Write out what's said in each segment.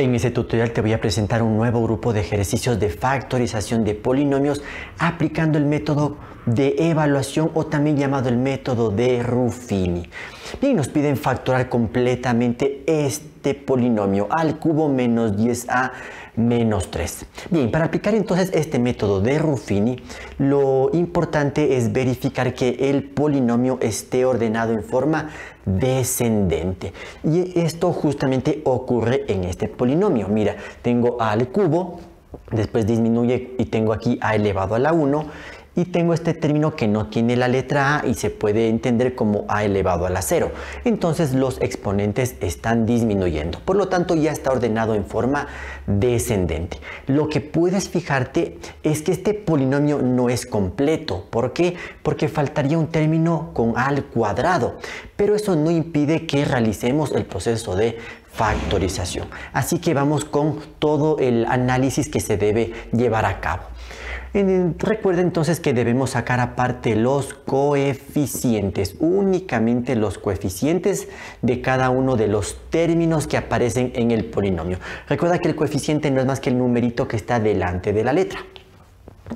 En este tutorial te voy a presentar un nuevo grupo de ejercicios de factorización de polinomios aplicando el método de evaluación o también llamado el método de Ruffini. Bien, nos piden factorar completamente este polinomio al cubo menos 10a menos 3. Bien, para aplicar entonces este método de Ruffini, lo importante es verificar que el polinomio esté ordenado en forma descendente. Y esto justamente ocurre en este polinomio. Mira, tengo a al cubo, después disminuye y tengo aquí a elevado a la 1. Y tengo este término que no tiene la letra a y se puede entender como a elevado a la 0. Entonces los exponentes están disminuyendo. Por lo tanto ya está ordenado en forma descendente. Lo que puedes fijarte es que este polinomio no es completo. ¿Por qué? Porque faltaría un término con a al cuadrado. Pero eso no impide que realicemos el proceso de factorización. Así que vamos con todo el análisis que se debe llevar a cabo. Recuerda entonces que debemos sacar aparte los coeficientes, únicamente los coeficientes de cada uno de los términos que aparecen en el polinomio. Recuerda que el coeficiente no es más que el numerito que está delante de la letra.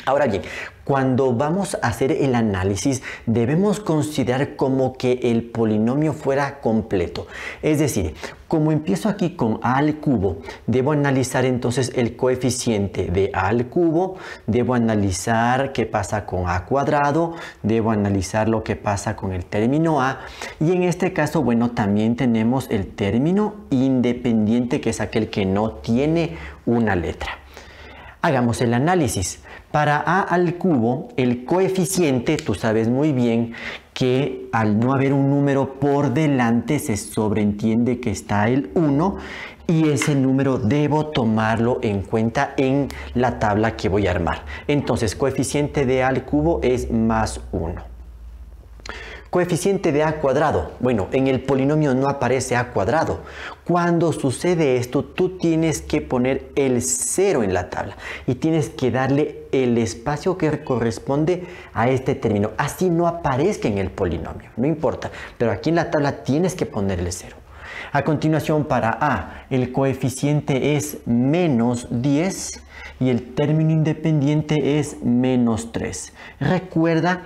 Ahora bien, cuando vamos a hacer el análisis debemos considerar como que el polinomio fuera completo. Es decir, como empiezo aquí con a al cubo, debo analizar entonces el coeficiente de a al cubo, debo analizar qué pasa con a cuadrado, debo analizar lo que pasa con el término a, y en este caso, bueno, también tenemos el término independiente, que es aquel que no tiene una letra. Hagamos el análisis. Para a al cubo, el coeficiente, tú sabes muy bien que al no haber un número por delante se sobreentiende que está el 1 y ese número debo tomarlo en cuenta en la tabla que voy a armar. Entonces, coeficiente de a al cubo es más 1. Coeficiente de a cuadrado. Bueno, en el polinomio no aparece a cuadrado. Cuando sucede esto, tú tienes que poner el 0 en la tabla y tienes que darle el espacio que corresponde a este término. Así no aparezca en el polinomio, no importa, pero aquí en la tabla tienes que ponerle 0. A continuación, para a, el coeficiente es menos 10 y el término independiente es menos 3. Recuerda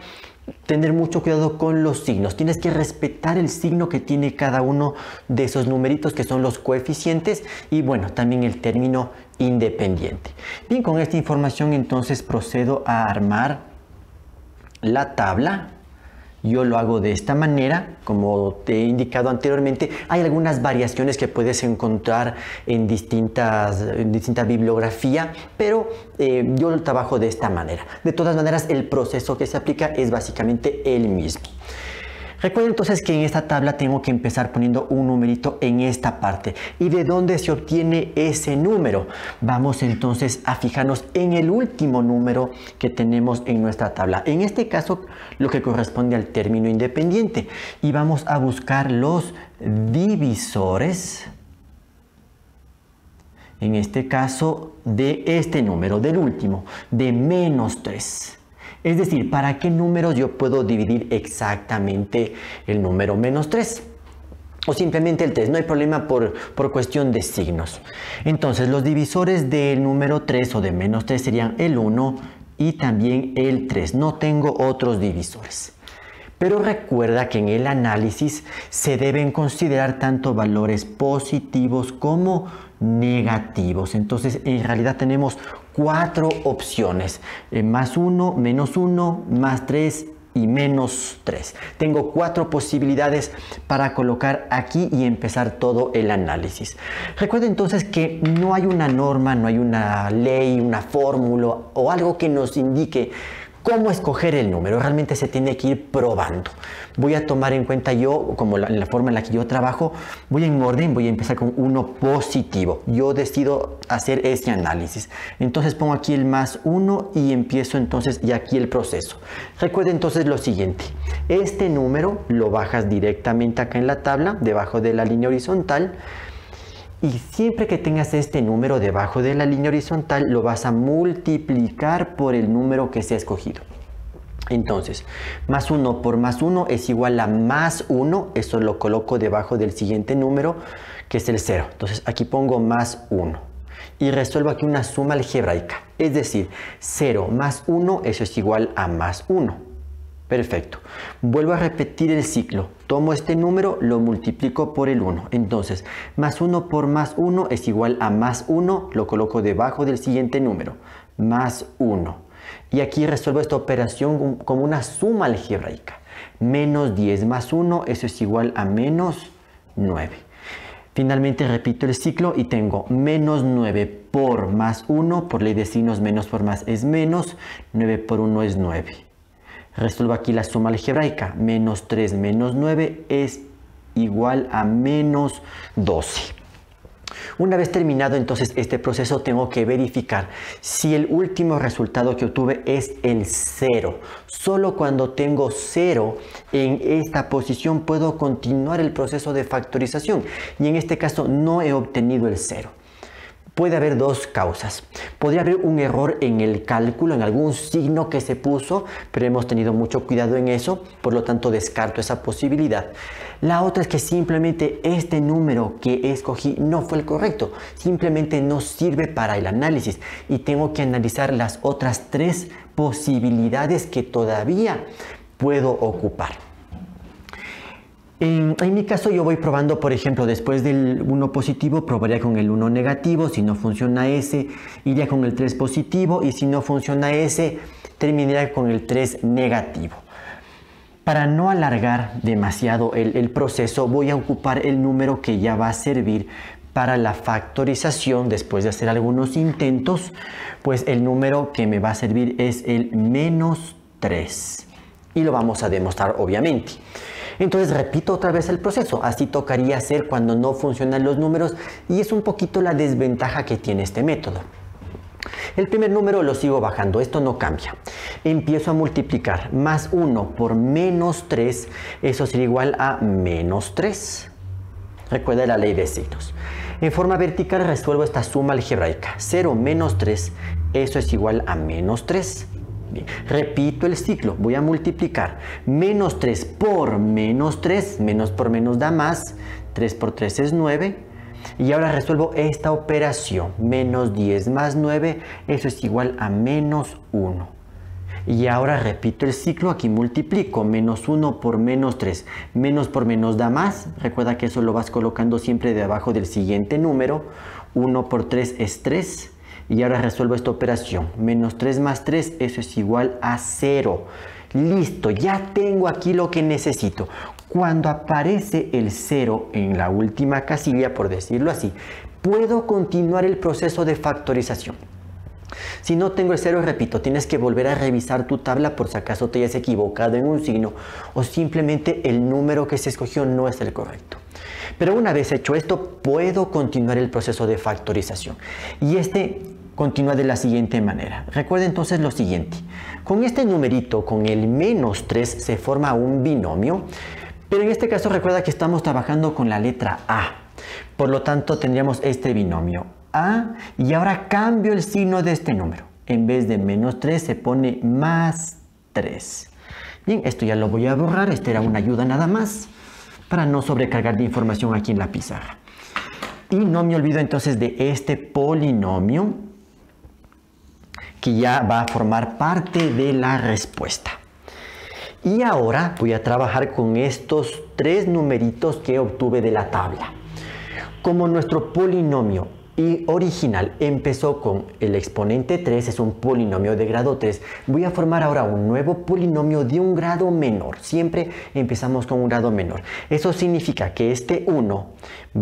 tener mucho cuidado con los signos. Tienes que respetar el signo que tiene cada uno de esos numeritos que son los coeficientes y bueno, también el término independiente. Bien, con esta información entonces procedo a armar la tabla. Yo lo hago de esta manera, como te he indicado anteriormente. Hay algunas variaciones que puedes encontrar en distinta bibliografía, pero yo lo trabajo de esta manera. De todas maneras, el proceso que se aplica es básicamente el mismo. Recuerda entonces que en esta tabla tengo que empezar poniendo un numerito en esta parte. ¿Y de dónde se obtiene ese número? Vamos entonces a fijarnos en el último número que tenemos en nuestra tabla. En este caso, lo que corresponde al término independiente. Y vamos a buscar los divisores, en este caso, de este número, del último, de menos 3. Es decir, ¿para qué números yo puedo dividir exactamente el número menos 3? O simplemente el 3, no hay problema por cuestión de signos. Entonces, los divisores del número 3 o de menos 3 serían el 1 y también el 3. No tengo otros divisores. Pero recuerda que en el análisis se deben considerar tanto valores positivos como negativos. Entonces, en realidad tenemos 4 opciones. Más 1, menos 1, más 3 y menos 3. Tengo 4 posibilidades para colocar aquí y empezar todo el análisis. Recuerda entonces que no hay una norma, no hay una ley, una fórmula o algo que nos indique cómo escoger el número. Realmente se tiene que ir probando. Voy a tomar en cuenta yo, como en la forma en la que yo trabajo, voy en orden, voy a empezar con uno positivo. Yo decido hacer este análisis. Entonces pongo aquí el más 1 y empiezo entonces ya aquí el proceso. Recuerda entonces lo siguiente. Este número lo bajas directamente acá en la tabla, debajo de la línea horizontal. Y siempre que tengas este número debajo de la línea horizontal, lo vas a multiplicar por el número que se ha escogido. Entonces, más 1 por más 1 es igual a más 1. Eso lo coloco debajo del siguiente número, que es el 0. Entonces aquí pongo más 1 y resuelvo aquí una suma algebraica. Es decir, 0 más 1, eso es igual a más 1. Perfecto. Vuelvo a repetir el ciclo. Tomo este número, lo multiplico por el 1. Entonces, más 1 por más 1 es igual a más 1. Lo coloco debajo del siguiente número. Más 1. Y aquí resuelvo esta operación como una suma algebraica. Menos 10 más 1, eso es igual a menos 9. Finalmente repito el ciclo y tengo menos 9 por más 1. Por ley de signos, menos por más es menos. 9 por 1 es 9. Resuelvo aquí la suma algebraica. Menos 3 menos 9 es igual a menos 12. Una vez terminado entonces este proceso, tengo que verificar si el último resultado que obtuve es el 0. Solo cuando tengo 0 en esta posición puedo continuar el proceso de factorización. Y en este caso no he obtenido el 0. Puede haber dos causas. Podría haber un error en el cálculo, en algún signo que se puso, pero hemos tenido mucho cuidado en eso, por lo tanto descarto esa posibilidad. La otra es que simplemente este número que escogí no fue el correcto, simplemente no sirve para el análisis y tengo que analizar las otras 3 posibilidades que todavía puedo ocupar. En mi caso yo voy probando, por ejemplo, después del 1 positivo probaría con el 1 negativo. Si no funciona ese, iría con el 3 positivo, y si no funciona ese, terminaría con el 3 negativo. Para no alargar demasiado el proceso, voy a ocupar el número que ya va a servir para la factorización después de hacer algunos intentos. Pues el número que me va a servir es el menos 3 y lo vamos a demostrar obviamente. Entonces repito otra vez el proceso. Así tocaría hacer cuando no funcionan los números, y es un poquito la desventaja que tiene este método. El primer número lo sigo bajando, esto no cambia. Empiezo a multiplicar. Más 1 por menos 3, eso sería igual a menos 3. Recuerda la ley de signos. En forma vertical resuelvo esta suma algebraica. 0 menos 3, eso es igual a menos 3. Bien. Repito el ciclo, voy a multiplicar menos 3 por menos 3, menos por menos da más, 3 por 3 es 9, y ahora resuelvo esta operación, menos 10 más 9, eso es igual a menos 1. Y ahora repito el ciclo, aquí multiplico, menos 1 por menos 3, menos por menos da más, recuerda que eso lo vas colocando siempre debajo del siguiente número, 1 por 3 es 3, y ahora resuelvo esta operación. Menos 3 más 3, eso es igual a 0. Listo, ya tengo aquí lo que necesito. Cuando aparece el 0 en la última casilla, por decirlo así, puedo continuar el proceso de factorización. Si no tengo el 0, repito, tienes que volver a revisar tu tabla por si acaso te hayas equivocado en un signo o simplemente el número que se escogió no es el correcto. Pero una vez hecho esto, puedo continuar el proceso de factorización. Y continúa de la siguiente manera. Recuerda entonces lo siguiente. Con este numerito, con el menos 3, se forma un binomio. Pero en este caso recuerda que estamos trabajando con la letra A. Por lo tanto tendríamos este binomio A. Y ahora cambio el signo de este número. En vez de menos 3 se pone más 3. Bien, esto ya lo voy a borrar. Esta era una ayuda nada más para no sobrecargar de información aquí en la pizarra. Y no me olvido entonces de este polinomio que ya va a formar parte de la respuesta. Y ahora voy a trabajar con estos 3 numeritos que obtuve de la tabla. Como nuestro polinomio original empezó con el exponente 3, es un polinomio de grado 3, voy a formar ahora un nuevo polinomio de un grado menor. Siempre empezamos con un grado menor. Eso significa que este 1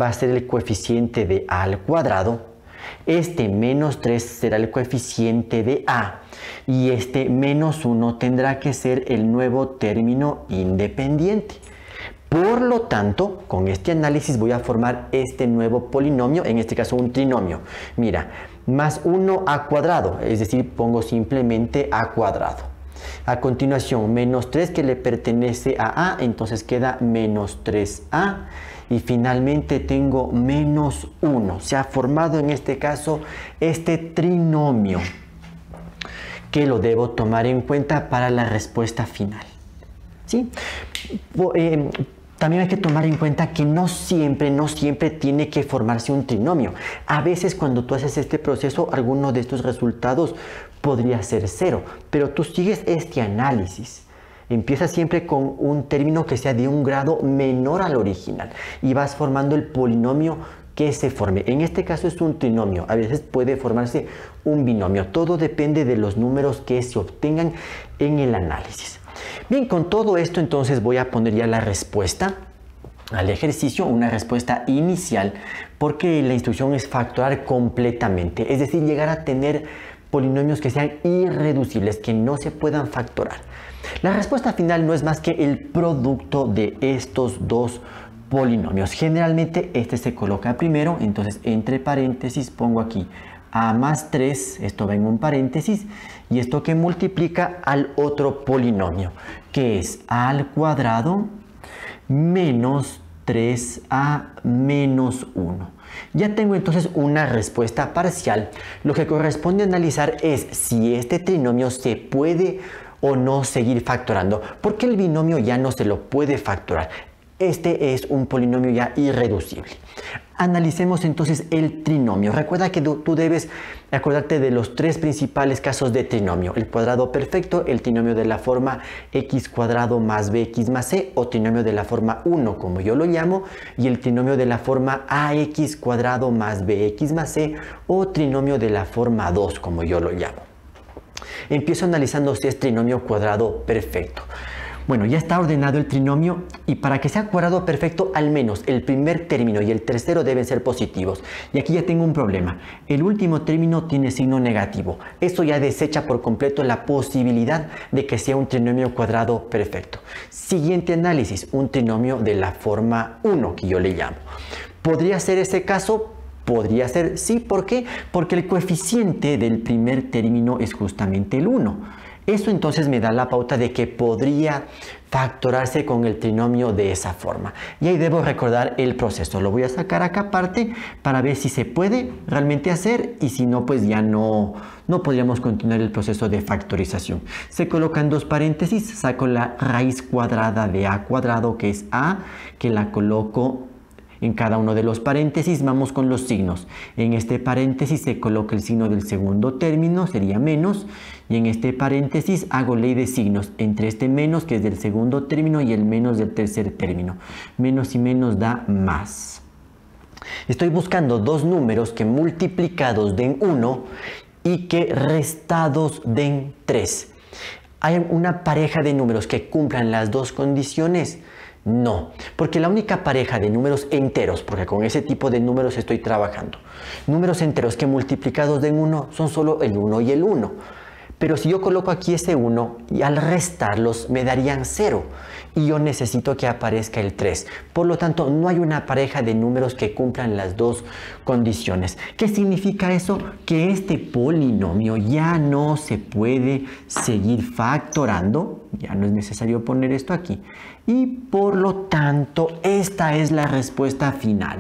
va a ser el coeficiente de a al cuadrado. Este menos 3 será el coeficiente de a, y este menos 1 tendrá que ser el nuevo término independiente. Por lo tanto, con este análisis voy a formar este nuevo polinomio, en este caso un trinomio. Mira, más 1 a cuadrado, es decir, pongo simplemente a cuadrado. A continuación, menos 3 que le pertenece a a, entonces queda menos 3a. Y finalmente tengo menos 1. Se ha formado en este caso este trinomio que lo debo tomar en cuenta para la respuesta final. ¿Sí? También hay que tomar en cuenta que no siempre tiene que formarse un trinomio. A veces cuando tú haces este proceso, alguno de estos resultados podría ser 0, pero tú sigues este análisis. Empieza siempre con un término que sea de un grado menor al original y vas formando el polinomio que se forme. En este caso es un trinomio, a veces puede formarse un binomio. Todo depende de los números que se obtengan en el análisis. Bien, con todo esto entonces voy a poner ya la respuesta al ejercicio, una respuesta inicial, porque la instrucción es factorar completamente, es decir, llegar a tener polinomios que sean irreducibles, que no se puedan factorar. La respuesta final no es más que el producto de estos dos polinomios. Generalmente este se coloca primero, entonces entre paréntesis pongo aquí a más 3, esto va en un paréntesis, y esto que multiplica al otro polinomio, que es a al cuadrado menos 3a menos 1. Ya tengo entonces una respuesta parcial. Lo que corresponde analizar es si este trinomio se puede o no seguir factorando, porque el binomio ya no se lo puede factorar. Este es un polinomio ya irreducible. Analicemos entonces el trinomio. Recuerda que tú debes acordarte de los tres principales casos de trinomio: el cuadrado perfecto, el trinomio de la forma x cuadrado más bx más c, o trinomio de la forma 1 como yo lo llamo, y el trinomio de la forma ax cuadrado más bx más c, o trinomio de la forma 2 como yo lo llamo. Empiezo analizando si es trinomio cuadrado perfecto. Bueno, ya está ordenado el trinomio, y para que sea cuadrado perfecto, al menos el primer término y el tercero deben ser positivos. Y aquí ya tengo un problema. El último término tiene signo negativo. Esto ya desecha por completo la posibilidad de que sea un trinomio cuadrado perfecto. Siguiente análisis, un trinomio de la forma 1 que yo le llamo. ¿Podría ser ese caso? Podría ser, sí. ¿Por qué? Porque el coeficiente del primer término es justamente el 1. Eso entonces me da la pauta de que podría factorarse con el trinomio de esa forma. Y ahí debo recordar el proceso. Lo voy a sacar acá aparte para ver si se puede realmente hacer, y si no, pues ya no podríamos continuar el proceso de factorización. Se colocan dos paréntesis, saco la raíz cuadrada de a cuadrado, que es a, que la coloco en cada uno de los paréntesis. Vamos con los signos. En este paréntesis se coloca el signo del segundo término, sería menos, y en este paréntesis hago ley de signos entre este menos, que es del segundo término, y el menos del tercer término. Menos y menos da más. Estoy buscando dos números que multiplicados den 1 y que restados den 3. ¿Hay una pareja de números que cumplan las dos condiciones? No, porque la única pareja de números enteros, porque con ese tipo de números estoy trabajando, números enteros que multiplicados den 1 son solo el 1 y el 1. Pero si yo coloco aquí ese 1 y al restarlos me darían 0, y yo necesito que aparezca el 3. Por lo tanto, no hay una pareja de números que cumplan las dos condiciones. ¿Qué significa eso? Que este polinomio ya no se puede seguir factorando. Ya no es necesario poner esto aquí. Y por lo tanto, esta es la respuesta final.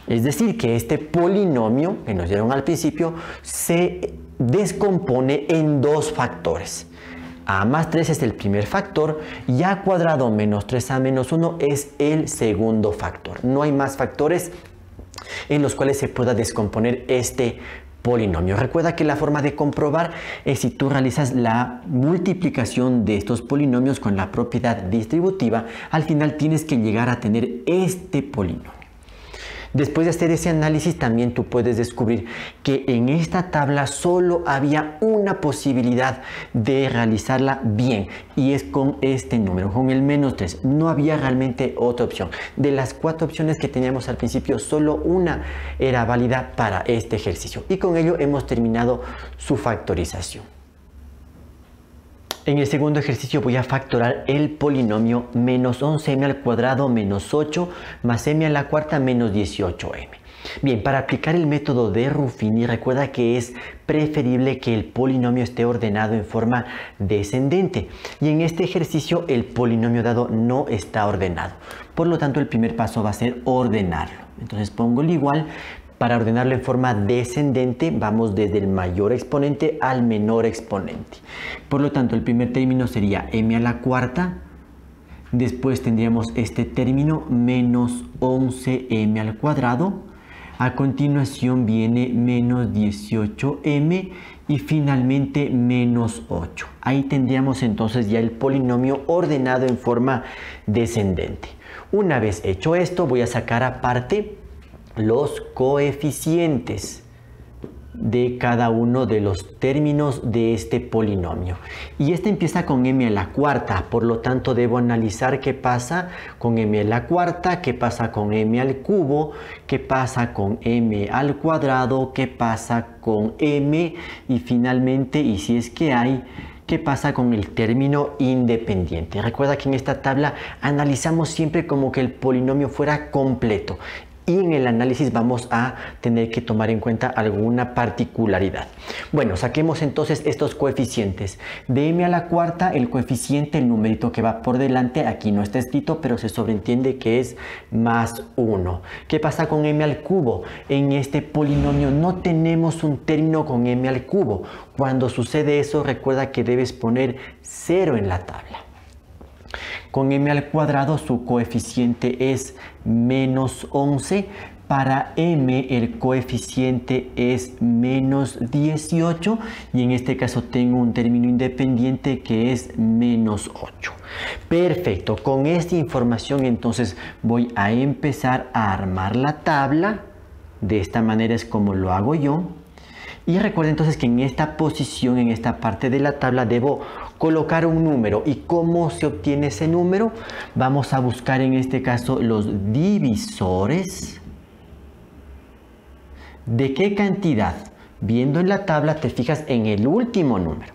Es decir, que este polinomio que nos dieron al principio se descompone en dos factores. A más 3 es el primer factor y a cuadrado menos 3a menos 1 es el segundo factor. No hay más factores en los cuales se pueda descomponer este polinomio. Recuerda que la forma de comprobar es si tú realizas la multiplicación de estos polinomios con la propiedad distributiva. Al final tienes que llegar a tener este polinomio. Después de hacer ese análisis, también tú puedes descubrir que en esta tabla solo había una posibilidad de realizarla bien, y es con este número, con el menos 3. No había realmente otra opción. De las 4 opciones que teníamos al principio, solo una era válida para este ejercicio. Y con ello hemos terminado su factorización. En el segundo ejercicio voy a factorar el polinomio menos 11m al cuadrado menos 8 más m a la cuarta menos 18m. Bien, para aplicar el método de Ruffini, recuerda que es preferible que el polinomio esté ordenado en forma descendente. Y en este ejercicio el polinomio dado no está ordenado. Por lo tanto, el primer paso va a ser ordenarlo. Entonces pongo el igual. Para ordenarlo en forma descendente, vamos desde el mayor exponente al menor exponente. Por lo tanto, el primer término sería m a la cuarta Después tendríamos este término menos 11m al cuadrado. A continuación viene menos 18m y finalmente menos 8. Ahí tendríamos entonces ya el polinomio ordenado en forma descendente. Una vez hecho esto, voy a sacar aparte los coeficientes de cada uno de los términos de este polinomio. Y este empieza con m a la cuarta, por lo tanto debo analizar qué pasa con m a la cuarta, qué pasa con m al cubo, qué pasa con m al cuadrado, qué pasa con m y finalmente, y si es que hay, qué pasa con el término independiente. Recuerda que en esta tabla analizamos siempre como que el polinomio fuera completo. Y en el análisis vamos a tener que tomar en cuenta alguna particularidad. Bueno, saquemos entonces estos coeficientes. De m a la cuarta, el coeficiente, el numerito que va por delante, aquí no está escrito, pero se sobreentiende que es más 1. ¿Qué pasa con m al cubo? En este polinomio no tenemos un término con m al cubo. Cuando sucede eso, recuerda que debes poner 0 en la tabla. Con m al cuadrado su coeficiente es menos 11. Para m el coeficiente es menos 18 y en este caso tengo un término independiente que es menos 8. Perfecto, con esta información entonces voy a empezar a armar la tabla. De esta manera es como lo hago yo. Y recuerda entonces que en esta posición, en esta parte de la tabla, debo colocar un número. ¿Y cómo se obtiene ese número? Vamos a buscar en este caso los divisores. ¿De qué cantidad? Viendo en la tabla te fijas en el último número.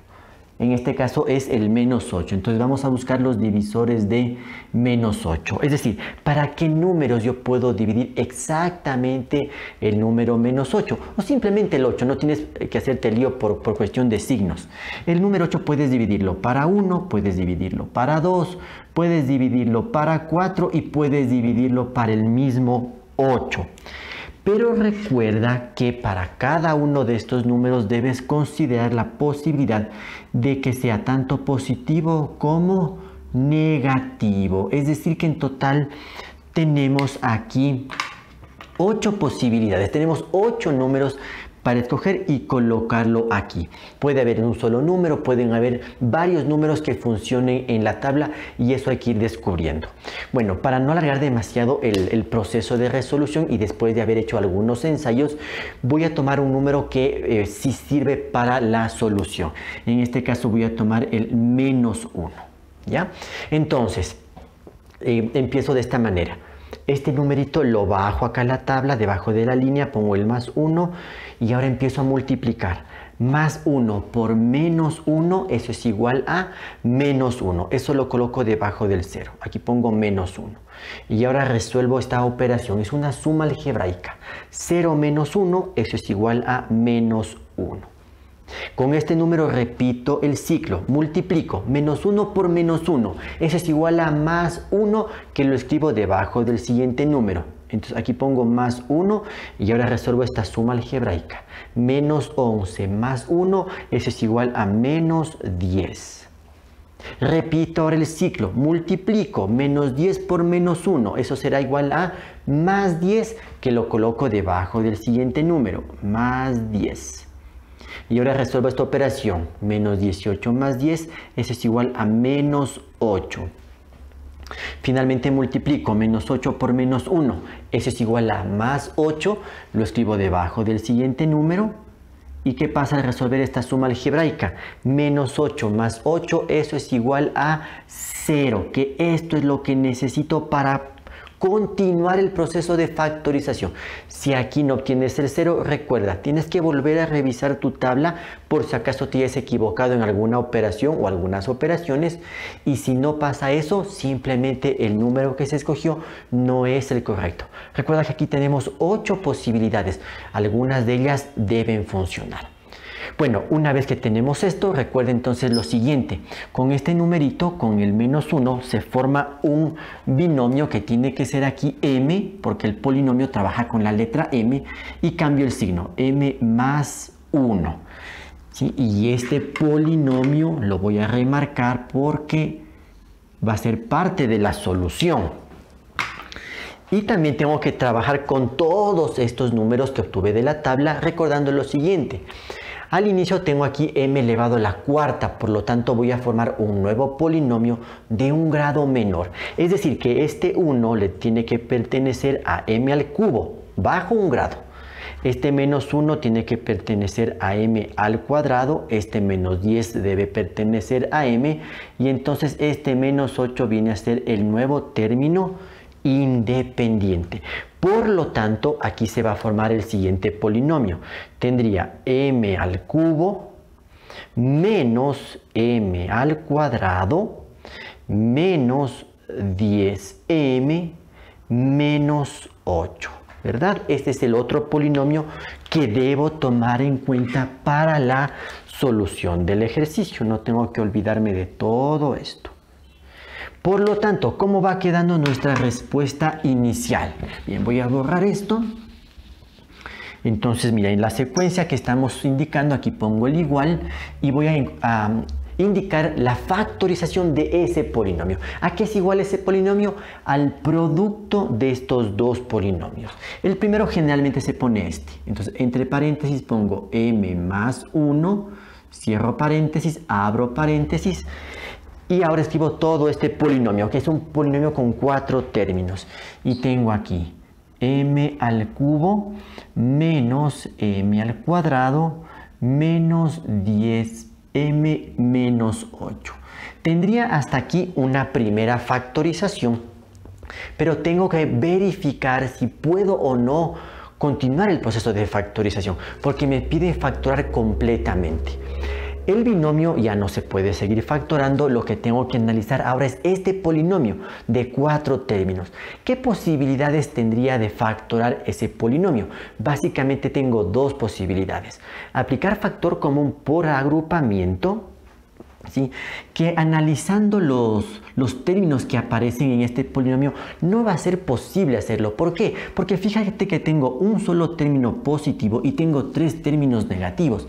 En este caso es el menos 8. Entonces vamos a buscar los divisores de menos 8. Es decir, ¿para qué números yo puedo dividir exactamente el número menos 8? O simplemente el 8. No tienes que hacerte lío por cuestión de signos. El número 8 puedes dividirlo para 1, puedes dividirlo para 2, puedes dividirlo para 4 y puedes dividirlo para el mismo 8. Pero recuerda que para cada uno de estos números debes considerar la posibilidad de que sea tanto positivo como negativo. Es decir, que en total tenemos aquí 8 posibilidades. Tenemos 8 números para escoger y colocarlo aquí. Puede haber un solo número, pueden haber varios números que funcionen en la tabla y eso hay que ir descubriendo. Bueno, para no alargar demasiado el proceso de resolución y después de haber hecho algunos ensayos, voy a tomar un número que sí sirve para la solución. En este caso voy a tomar el menos 1. ¿Ya? Entonces, empiezo de esta manera. Este numerito lo bajo acá en la tabla, debajo de la línea pongo el más 1 y ahora empiezo a multiplicar. Más 1 por menos 1, eso es igual a menos 1. Eso lo coloco debajo del 0. Aquí pongo menos 1. Y ahora resuelvo esta operación. Es una suma algebraica. 0 menos 1, eso es igual a menos 1. Con este número repito el ciclo, multiplico menos 1 por menos 1, eso es igual a más 1 que lo escribo debajo del siguiente número. Entonces aquí pongo más 1 y ahora resuelvo esta suma algebraica. Menos 11 más 1, eso es igual a menos 10. Repito ahora el ciclo, multiplico menos 10 por menos 1, eso será igual a más 10 que lo coloco debajo del siguiente número, más 10. Y ahora resuelvo esta operación, menos 18 más 10, eso es igual a menos 8. Finalmente multiplico menos 8 por menos 1, eso es igual a más 8, lo escribo debajo del siguiente número. ¿Y qué pasa al resolver esta suma algebraica? Menos 8 más 8, eso es igual a 0, que esto es lo que necesito para continuar el proceso de factorización. Si aquí no obtienes el 0, recuerda, tienes que volver a revisar tu tabla por si acaso te hayas equivocado en alguna operación o algunas operaciones, y si no pasa eso, simplemente el número que se escogió no es el correcto. Recuerda que aquí tenemos 8 posibilidades, algunas de ellas deben funcionar. Bueno, una vez que tenemos esto, recuerda entonces lo siguiente. Con este numerito, con el menos 1, se forma un binomio que tiene que ser aquí m, porque el polinomio trabaja con la letra m, y cambio el signo, m más 1. ¿Sí? Y este polinomio lo voy a remarcar porque va a ser parte de la solución. Y también tengo que trabajar con todos estos números que obtuve de la tabla, recordando lo siguiente. Al inicio tengo aquí m elevado a la cuarta, por lo tanto voy a formar un nuevo polinomio de un grado menor. Es decir, que este 1 le tiene que pertenecer a m al cubo, bajo un grado. Este menos 1 tiene que pertenecer a m al cuadrado, este menos 10 debe pertenecer a m, y entonces este menos 8 viene a ser el nuevo término independiente. Por lo tanto, aquí se va a formar el siguiente polinomio. Tendría m al cubo menos m al cuadrado menos 10m menos 8. ¿Verdad? Este es el otro polinomio que debo tomar en cuenta para la solución del ejercicio. No tengo que olvidarme de todo esto. Por lo tanto, ¿cómo va quedando nuestra respuesta inicial? Bien, voy a borrar esto. Entonces, mira, en la secuencia que estamos indicando, aquí pongo el igual y voy a indicar la factorización de ese polinomio. ¿A qué es igual ese polinomio? Al producto de estos dos polinomios. El primero generalmente se pone este. Entonces, entre paréntesis pongo m más 1, cierro paréntesis, abro paréntesis. Y ahora escribo todo este polinomio, que es un polinomio con 4 términos. Y tengo aquí m al cubo menos m al cuadrado menos 10m menos 8. Tendría hasta aquí una primera factorización, pero tengo que verificar si puedo o no continuar el proceso de factorización, porque me pide factorar completamente. El binomio ya no se puede seguir factorando, lo que tengo que analizar ahora es este polinomio de 4 términos. ¿Qué posibilidades tendría de factorar ese polinomio? Básicamente tengo dos posibilidades. Aplicar factor común por agrupamiento, ¿sí? Que analizando los términos que aparecen en este polinomio no va a ser posible hacerlo. ¿Por qué? Porque fíjate que tengo un solo término positivo y tengo 3 términos negativos.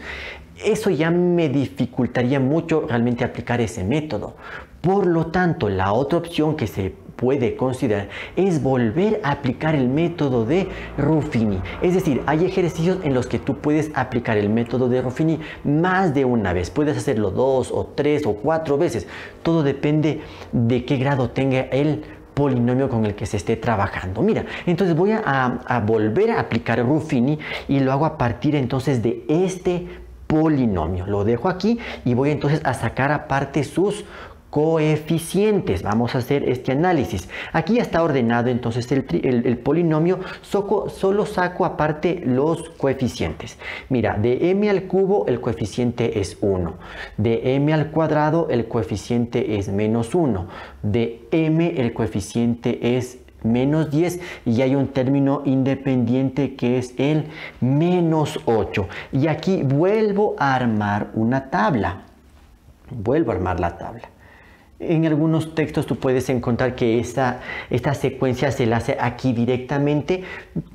Eso ya me dificultaría mucho realmente aplicar ese método. Por lo tanto, la otra opción que se puede considerar es volver a aplicar el método de Ruffini. Es decir, hay ejercicios en los que tú puedes aplicar el método de Ruffini más de una vez. Puedes hacerlo 2 o 3 o 4 veces. Todo depende de qué grado tenga el polinomio con el que se esté trabajando. Mira, entonces voy a volver a aplicar Ruffini y lo hago a partir entonces de este polinomio. Lo dejo aquí y voy entonces a sacar aparte sus coeficientes. Vamos a hacer este análisis. Aquí ya está ordenado entonces el polinomio. Solo saco aparte los coeficientes. Mira, de m al cubo el coeficiente es 1. De m al cuadrado el coeficiente es menos 1. De m el coeficiente es menos 10 y hay un término independiente que es el menos 8. Y aquí vuelvo a armar una tabla. Vuelvo a armar la tabla. En algunos textos tú puedes encontrar que esta secuencia se la hace aquí directamente.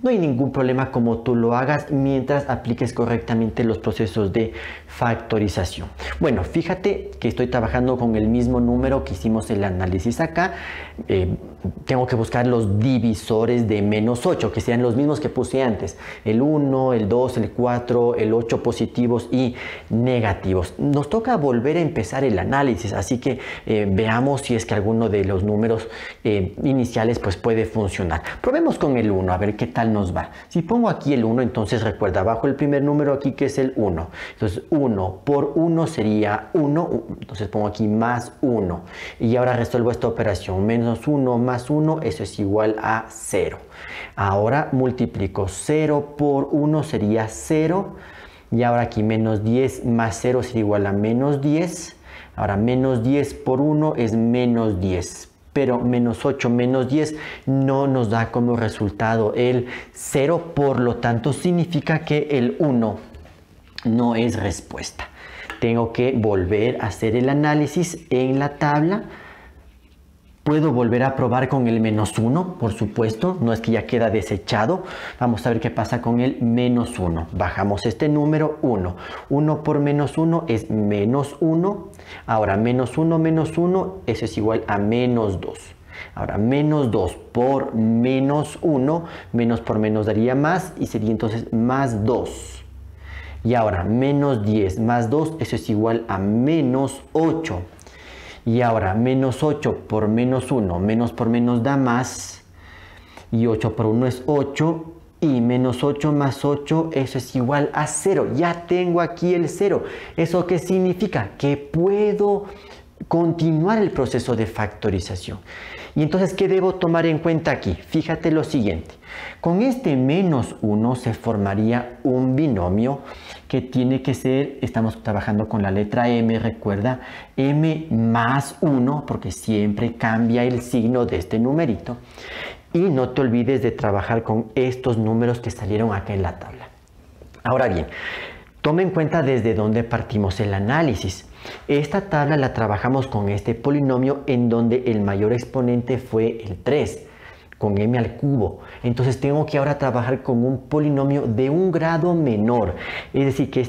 No hay ningún problema como tú lo hagas mientras apliques correctamente los procesos de factorización. Bueno, fíjate que estoy trabajando con el mismo número que hicimos el análisis acá. Tengo que buscar los divisores de menos 8, que sean los mismos que puse antes. El 1, el 2, el 4, el 8 positivos y negativos. Nos toca volver a empezar el análisis, así que veamos si es que alguno de los números iniciales pues puede funcionar. Probemos con el 1, a ver qué tal nos va. Si pongo aquí el 1, entonces recuerda, abajo el primer número aquí que es el 1. Entonces 1 por 1 sería 1, entonces pongo aquí más 1. Y ahora resuelvo esta operación, menos 1 más 1, eso es igual a 0. Ahora multiplico 0 por 1 sería 0. Y ahora aquí menos 10 más 0 sería igual a menos 10. Ahora menos 10 por 1 es menos 10. Pero menos 8 menos 10 no nos da como resultado el 0. Por lo tanto significa que el 1 no es respuesta. Tengo que volver a hacer el análisis en la tabla. Puedo volver a probar con el menos 1, por supuesto, no es que ya queda desechado. Vamos a ver qué pasa con el menos 1. Bajamos este número, 1. 1 por menos 1 es menos 1. Ahora, menos 1, eso es igual a menos 2. Ahora, menos 2 por menos 1, menos por menos daría más y sería entonces más 2. Y ahora, menos 10 más 2, eso es igual a menos 8. Y ahora, menos 8 por menos 1, menos por menos da más. Y 8 por 1 es 8. Y menos 8 más 8, eso es igual a 0. Ya tengo aquí el 0. ¿Eso qué significa? Que puedo continuar el proceso de factorización. Y entonces, ¿qué debo tomar en cuenta aquí? Fíjate lo siguiente. Con este menos 1 se formaría un binomio que tiene que ser, estamos trabajando con la letra M, recuerda, M más 1, porque siempre cambia el signo de este numerito. Y no te olvides de trabajar con estos números que salieron acá en la tabla. Ahora bien, toma en cuenta desde dónde partimos el análisis. Esta tabla la trabajamos con este polinomio en donde el mayor exponente fue el 3, con m al cubo. Entonces tengo que ahora trabajar con un polinomio de un grado menor. Es decir, que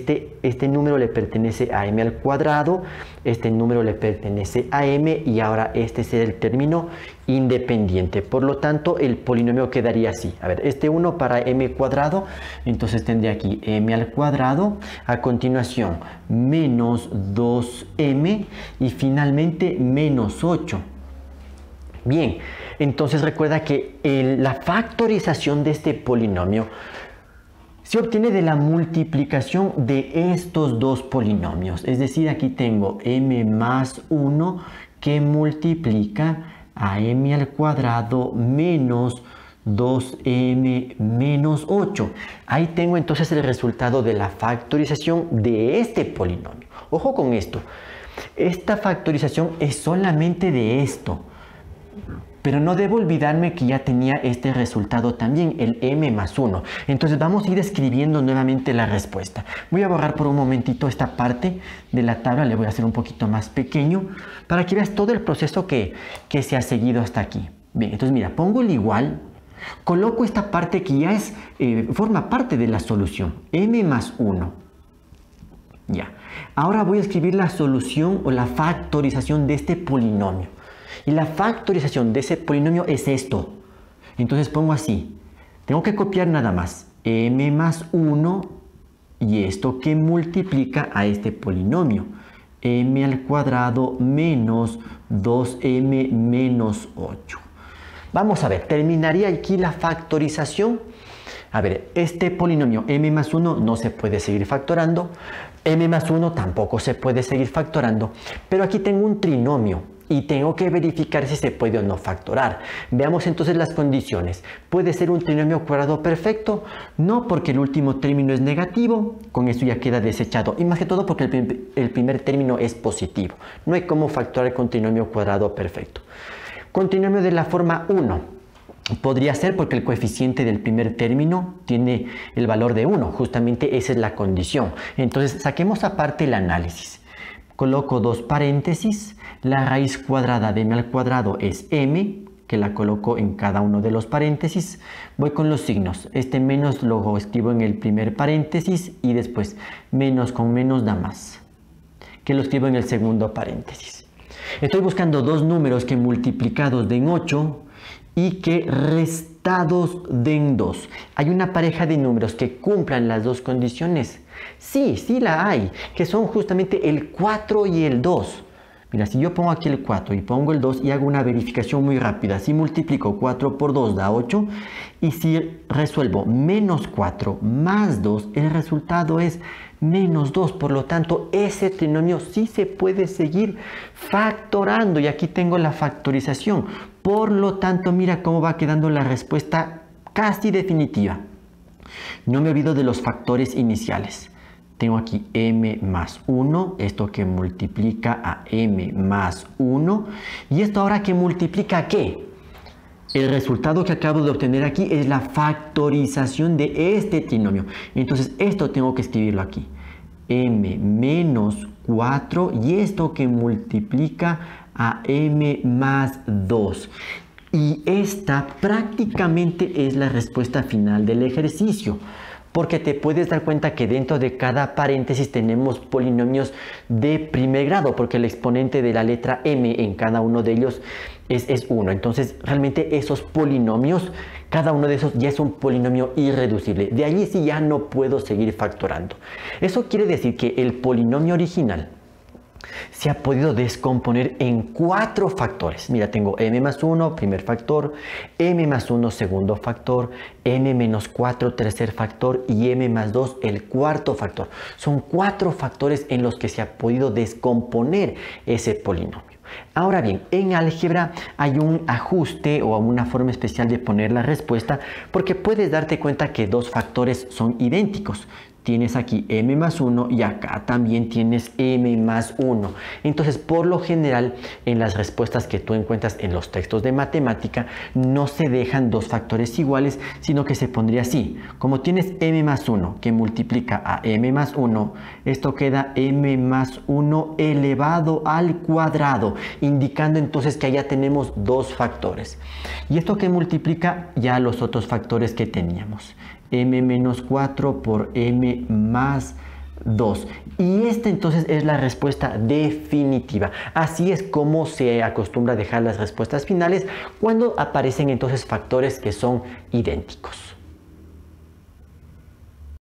este número le pertenece a m al cuadrado, este número le pertenece a m y ahora este será el término independiente. Por lo tanto, el polinomio quedaría así. A ver, este 1 para m cuadrado, entonces tendría aquí m al cuadrado, a continuación menos 2m y finalmente menos 8. Bien, entonces recuerda que la factorización de este polinomio se obtiene de la multiplicación de estos dos polinomios. Es decir, aquí tengo m más 1 que multiplica a m al cuadrado menos 2m menos 8. Ahí tengo entonces el resultado de la factorización de este polinomio. Ojo con esto. Esta factorización es solamente de esto. Pero no debo olvidarme que ya tenía este resultado también, el m más 1. Entonces vamos a ir escribiendo nuevamente la respuesta. Voy a borrar por un momentito esta parte de la tabla, le voy a hacer un poquito más pequeño para que veas todo el proceso que se ha seguido hasta aquí. Bien, entonces mira, pongo el igual, coloco esta parte que ya forma parte de la solución, m más 1. Ya. Ahora voy a escribir la solución o la factorización de este polinomio. Y la factorización de ese polinomio es esto. Entonces pongo así. Tengo que copiar nada más. M más 1 y esto que multiplica a este polinomio. M al cuadrado menos 2m menos 8. Vamos a ver, terminaría aquí la factorización. A ver, este polinomio m más 1 no se puede seguir factorando. M más 1 tampoco se puede seguir factorando. Pero aquí tengo un trinomio. Y tengo que verificar si se puede o no factorar. Veamos entonces las condiciones. ¿Puede ser un trinomio cuadrado perfecto? No, porque el último término es negativo. Con esto ya queda desechado. Y más que todo porque el primer término es positivo. No hay cómo factorar con trinomio cuadrado perfecto. Con trinomio de la forma 1. Podría ser porque el coeficiente del primer término tiene el valor de 1. Justamente esa es la condición. Entonces saquemos aparte el análisis. Coloco dos paréntesis. La raíz cuadrada de m al cuadrado es m, que la coloco en cada uno de los paréntesis. Voy con los signos. Este menos lo escribo en el primer paréntesis y después menos con menos da más, que lo escribo en el segundo paréntesis. Estoy buscando dos números que multiplicados den 8 y que restados den 2. ¿Hay una pareja de números que cumplan las dos condiciones? Sí, sí la hay, que son justamente el 4 y el 2. Mira, si yo pongo aquí el 4 y pongo el 2 y hago una verificación muy rápida, si multiplico 4 por 2 da 8 y si resuelvo menos 4 más 2, el resultado es menos 2. Por lo tanto, ese trinomio sí se puede seguir factorando y aquí tengo la factorización. Por lo tanto, mira cómo va quedando la respuesta casi definitiva. No me olvido de los factores iniciales. Tengo aquí m más 1, esto que multiplica a m más 1. ¿Y esto ahora que multiplica a qué? El resultado que acabo de obtener aquí es la factorización de este trinomio. Entonces esto tengo que escribirlo aquí. M menos 4 y esto que multiplica a m más 2. Y esta prácticamente es la respuesta final del ejercicio, porque te puedes dar cuenta que dentro de cada paréntesis tenemos polinomios de primer grado, porque el exponente de la letra m en cada uno de ellos es 1. Entonces, realmente esos polinomios, cada uno de esos ya es un polinomio irreducible. De allí sí ya no puedo seguir factorando. Eso quiere decir que el polinomio original se ha podido descomponer en 4 factores. Mira, tengo m más 1, primer factor, m más 1, segundo factor, m menos 4, tercer factor y m más 2, el cuarto factor. Son 4 factores en los que se ha podido descomponer ese polinomio. Ahora bien, en álgebra hay un ajuste o una forma especial de poner la respuesta, porque puedes darte cuenta que 2 factores son idénticos. Tienes aquí m más 1 y acá también tienes m más 1. Entonces, por lo general, en las respuestas que tú encuentras en los textos de matemática, no se dejan 2 factores iguales, sino que se pondría así. Como tienes m más 1 que multiplica a m más 1, esto queda m más 1 elevado al cuadrado, indicando entonces que allá tenemos 2 factores. Y esto que multiplica ya los otros factores que teníamos. M menos 4 por m más 2. Y esta entonces es la respuesta definitiva. Así es como se acostumbra a dejar las respuestas finales cuando aparecen entonces factores que son idénticos.